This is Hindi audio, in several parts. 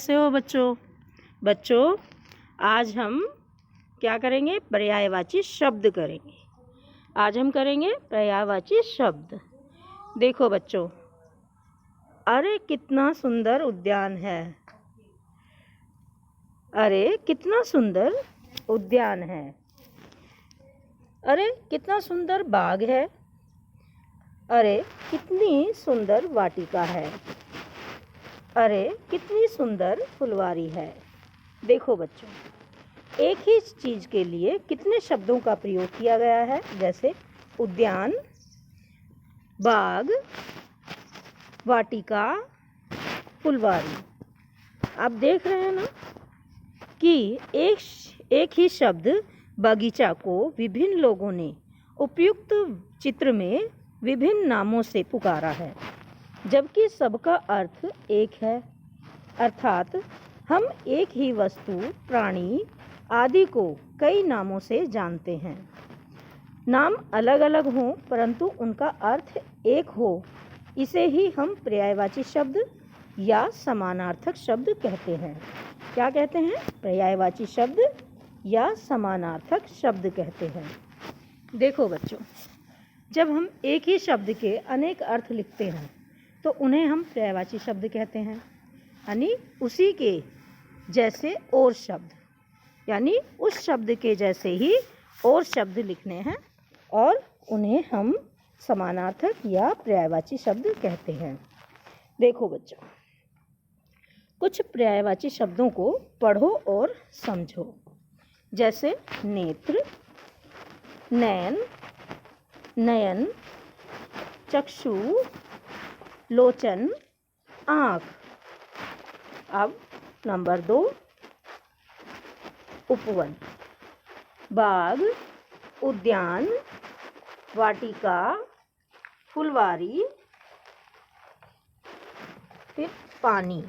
कैसे हो बच्चों आज हम क्या करेंगे? पर्यायवाची शब्द करेंगे। आज हम करेंगे पर्यायवाची शब्द। देखो बच्चों, अरे कितना सुंदर उद्यान है। अरे कितना सुंदर उद्यान है। अरे कितना सुंदर बाग है। अरे कितनी सुंदर वाटिका है। अरे कितनी सुंदर फुलवारी है। देखो बच्चों, एक ही चीज़ के लिए कितने शब्दों का प्रयोग किया गया है, जैसे उद्यान, बाग, वाटिका, फुलवारी। आप देख रहे हैं ना कि एक ही शब्द बगीचा को विभिन्न लोगों ने उपयुक्त चित्र में विभिन्न नामों से पुकारा है, जबकि सबका अर्थ एक है। अर्थात हम एक ही वस्तु, प्राणी आदि को कई नामों से जानते हैं। नाम अलग अलग हों परंतु उनका अर्थ एक हो, इसे ही हम पर्यायवाची शब्द या समानार्थक शब्द कहते हैं। क्या कहते हैं? पर्यायवाची शब्द या समानार्थक शब्द कहते हैं। देखो बच्चों, जब हम एक ही शब्द के अनेक अर्थ लिखते हैं तो उन्हें हम पर्यायवाची शब्द कहते हैं। यानी उसी के जैसे और शब्द, यानी उस शब्द के जैसे ही और शब्द लिखने हैं और उन्हें हम समानार्थक या पर्यायवाची शब्द कहते हैं। देखो बच्चों, कुछ पर्यायवाची शब्दों को पढ़ो और समझो, जैसे नेत्र, नयन, नयन, चक्षु, लोचन, आँख। अब नंबर 2, उपवन, बाग, उद्यान, वाटिका, फुलवारी। फिर पानी।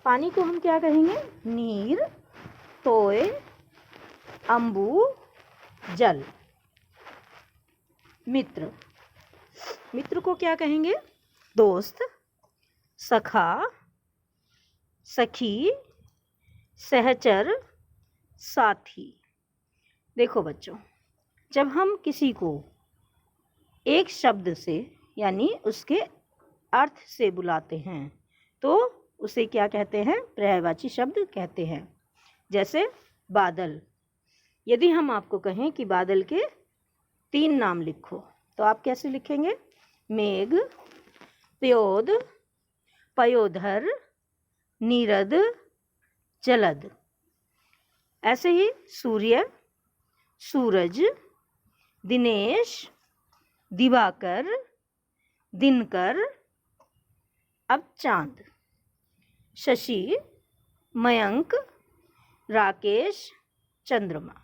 पानी को हम क्या कहेंगे? नीर, तोय, अम्बु, जल। मित्र। मित्र को क्या कहेंगे? दोस्त, सखा, सखी, सहचर, साथी। देखो बच्चों, जब हम किसी को एक शब्द से यानी उसके अर्थ से बुलाते हैं तो उसे क्या कहते हैं? पर्यायवाची शब्द कहते हैं। जैसे बादल। यदि हम आपको कहें कि बादल के 3 नाम लिखो तो आप कैसे लिखेंगे? मेघ, प्योद, पयोधर, नीरद, जलद। ऐसे ही सूर्य, सूरज, दिनेश, दिवाकर, दिनकर। अब चांद। शशि, मयंक, राकेश, चंद्रमा।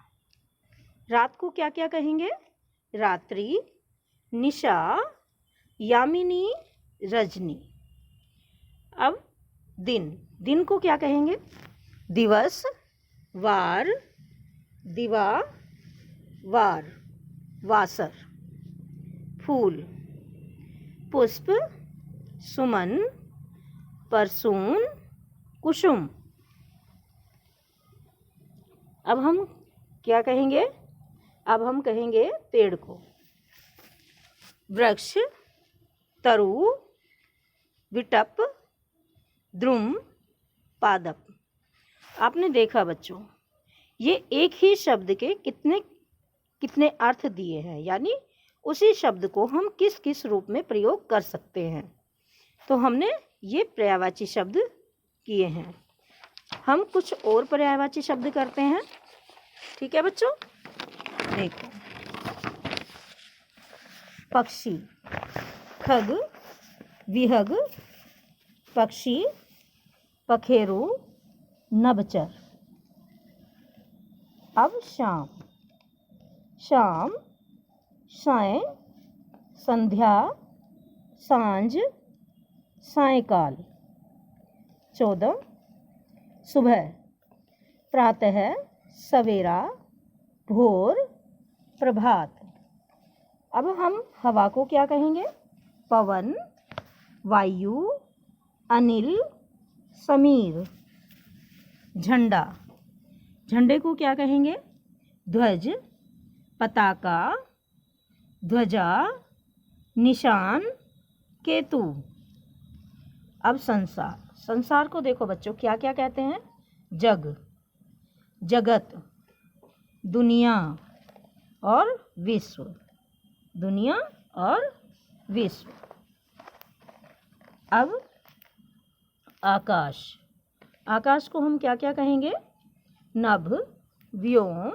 रात को क्या क्या कहेंगे? रात्रि, निशा, यामिनी, रजनी। अब दिन। दिन को क्या कहेंगे? दिवस, वार, दिवा, वार, वासर। फूल, पुष्प, सुमन, परसून, कुसुम। अब हम क्या कहेंगे? अब हम कहेंगे पेड़ को वृक्ष, तरु, विटप, द्रुम, पादप। आपने देखा बच्चों, ये एक ही शब्द के कितने अर्थ दिए हैं, यानी उसी शब्द को हम किस किस रूप में प्रयोग कर सकते हैं। तो हमने ये पर्यायवाची शब्द किए हैं। हम कुछ और पर्यायवाची शब्द करते हैं। ठीक है बच्चों, देखो। पक्षी, खग, विहग, पक्षी, पखेरु, नभचर। अब शाम। शाम, साय, संध्या, सांझ, सायंकाल। 14, सुबह, प्रातः, सवेरा, भोर, प्रभात। अब हम हवा को क्या कहेंगे? पवन, वायु, अनिल, समीर। झंडा, झंडे को क्या कहेंगे? ध्वज, पताका, ध्वजा, निशान, केतु। अब संसार, संसार को देखो बच्चों क्या क्या कहते हैं? जग, जगत, दुनिया और विश्व। दुनिया और विश्व। अब आकाश, आकाश को हम क्या क्या कहेंगे? नभ, व्योम,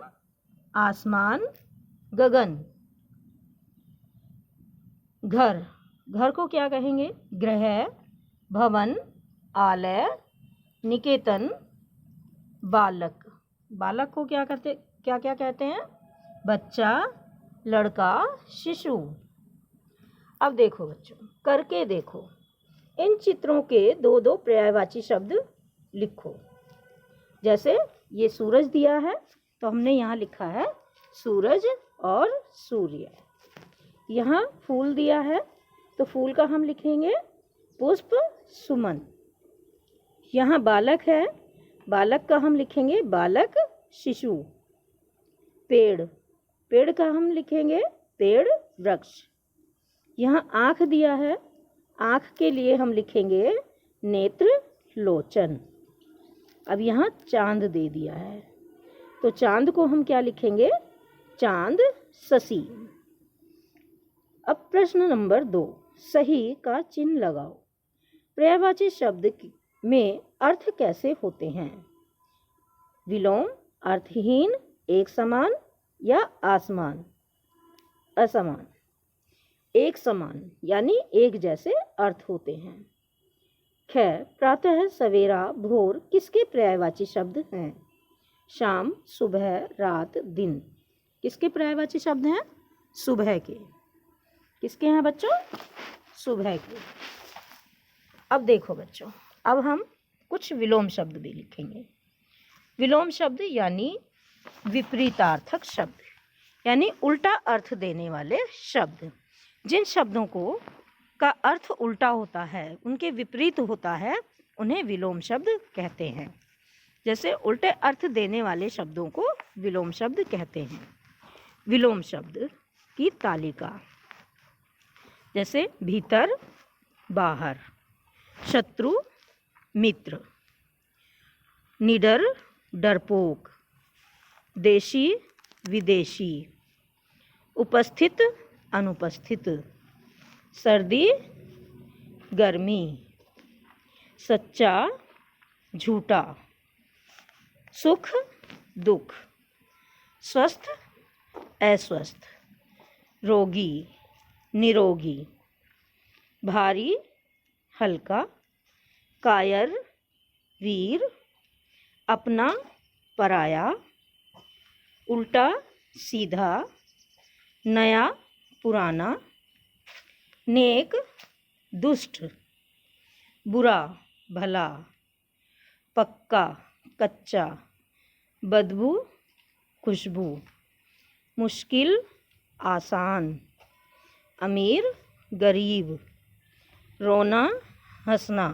आसमान, गगन। घर, घर को क्या कहेंगे? गृह, भवन, आलय, निकेतन, बालक। बालक को क्या क्या कहते हैं? बच्चा, लड़का, शिशु। अब देखो बच्चों, करके देखो। इन चित्रों के दो दो पर्यायवाची शब्द लिखो। जैसे ये सूरज दिया है तो हमने यहाँ लिखा है सूरज और सूर्य। यहाँ फूल दिया है तो फूल का हम लिखेंगे पुष्प, सुमन। यहाँ बालक है, बालक का हम लिखेंगे बालक, शिशु। पेड़, पेड़ का हम लिखेंगे पेड़, वृक्ष। यहाँ आँख दिया है, आँख के लिए हम लिखेंगे नेत्र, लोचन। अब यहाँ चांद दे दिया है तो चांद को हम क्या लिखेंगे? चांद, शशि। अब प्रश्न नंबर 2, सही का चिन्ह लगाओ। पर्यायवाची शब्द में अर्थ कैसे होते हैं? विलोम, अर्थहीन, एक समान या आसमान, असमान। एक समान यानी एक जैसे अर्थ होते हैं। खैर, प्रातः, सवेरा, भोर किसके पर्यायवाची शब्द हैं? शाम, सुबह, रात, दिन किसके पर्यायवाची शब्द हैं? सुबह के। किसके हैं बच्चों? सुबह के। अब देखो बच्चों, अब हम कुछ विलोम शब्द भी लिखेंगे। विलोम शब्द यानी विपरीतार्थक शब्द, यानी उल्टा अर्थ देने वाले शब्द। जिन शब्दों को का अर्थ उल्टा होता है, उनके विपरीत होता है, उन्हें विलोम शब्द कहते हैं। जैसे उल्टे अर्थ देने वाले शब्दों को विलोम शब्द कहते हैं। विलोम शब्द की तालिका, जैसे भीतर, बाहर, शत्रु, मित्र, निडर, डरपोक, देशी, विदेशी, उपस्थित, अनुपस्थित, सर्दी, गर्मी, सच्चा, झूठा, सुख, दुख, स्वस्थ, अस्वस्थ, रोगी, निरोगी, भारी, हल्का, कायर, वीर, अपना, पराया, उल्टा, सीधा, नया, पुराना, नेक, दुष्ट, बुरा, भला, पक्का, कच्चा, बदबू, खुशबू, मुश्किल, आसान, अमीर, गरीब, रोना, हंसना,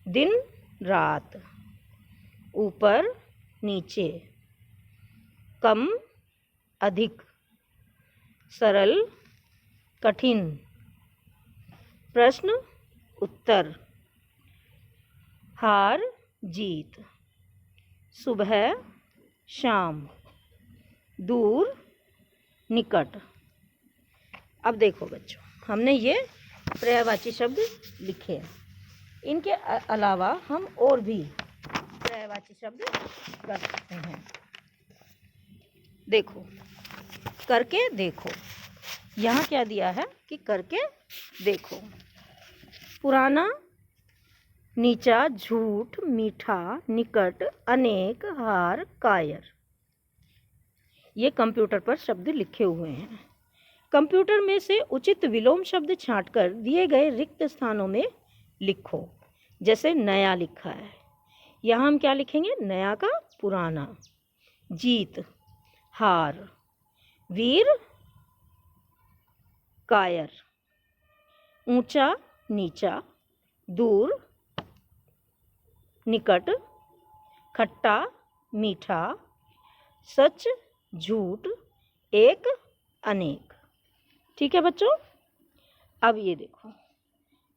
दिन, रात, ऊपर, नीचे, कम, अधिक, सरल, कठिन, प्रश्न, उत्तर, हार, जीत, सुबह, शाम, दूर, निकट। अब देखो बच्चों, हमने ये पर्यायवाची शब्द लिखे हैं। इनके अलावा हम और भी पर्यायवाची शब्द कर सकते हैं। देखो, करके देखो। यहाँ क्या दिया है कि करके देखो। पुराना, नीचा, झूठ, मीठा, निकट, अनेक, हार, कायर। ये कंप्यूटर पर शब्द लिखे हुए हैं। कंप्यूटर में से उचित विलोम शब्द छांटकर दिए गए रिक्त स्थानों में लिखो। जैसे नया लिखा है, यहाँ हम क्या लिखेंगे? नया का पुराना। जीत, हार, वीर, कायर, ऊंचा, नीचा, दूर, निकट, खट्टा मीठा, सच झूठ, एक अनेक। ठीक है बच्चों, अब ये देखो,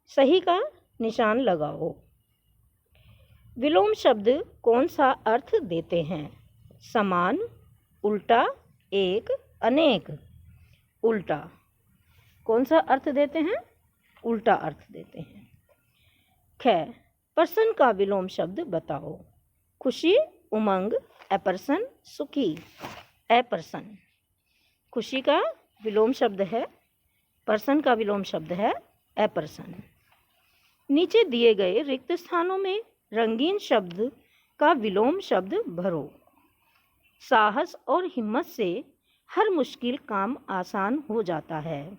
सही का निशान लगाओ। विलोम शब्द कौन सा अर्थ देते हैं? समान, उल्टा, एक, अनेक। उल्टा। कौन सा अर्थ देते हैं? उल्टा अर्थ देते हैं। ख, प्रश्न का विलोम शब्द बताओ। खुशी, उमंग, अप्रसन्न, सुखी। अप्रसन्न। खुशी का विलोम शब्द है, प्रश्न का विलोम शब्द है अप्रसन्न। नीचे दिए गए रिक्त स्थानों में रंगीन शब्द का विलोम शब्द भरो। साहस और हिम्मत से हर मुश्किल काम आसान हो जाता है।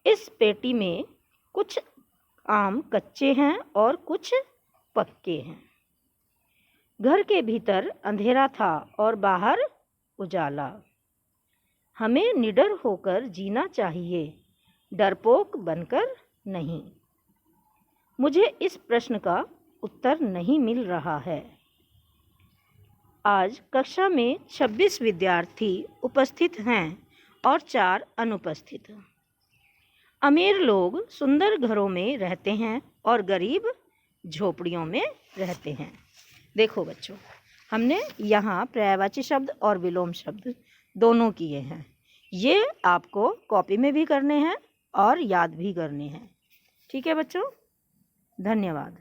इस पेटी में कुछ आम कच्चे हैं और कुछ पक्के हैं। घर के भीतर अंधेरा था और बाहर उजाला। हमें निडर होकर जीना चाहिए, डरपोक बनकर नहीं। मुझे इस प्रश्न का उत्तर नहीं मिल रहा है। आज कक्षा में 26 विद्यार्थी उपस्थित हैं और 4 अनुपस्थित। अमीर लोग सुंदर घरों में रहते हैं और गरीब झोपड़ियों में रहते हैं। देखो बच्चों, हमने यहाँ पर्यायवाची शब्द और विलोम शब्द दोनों किए हैं। ये आपको कॉपी में भी करने हैं और याद भी करने हैं। ठीक है बच्चों, धन्यवाद।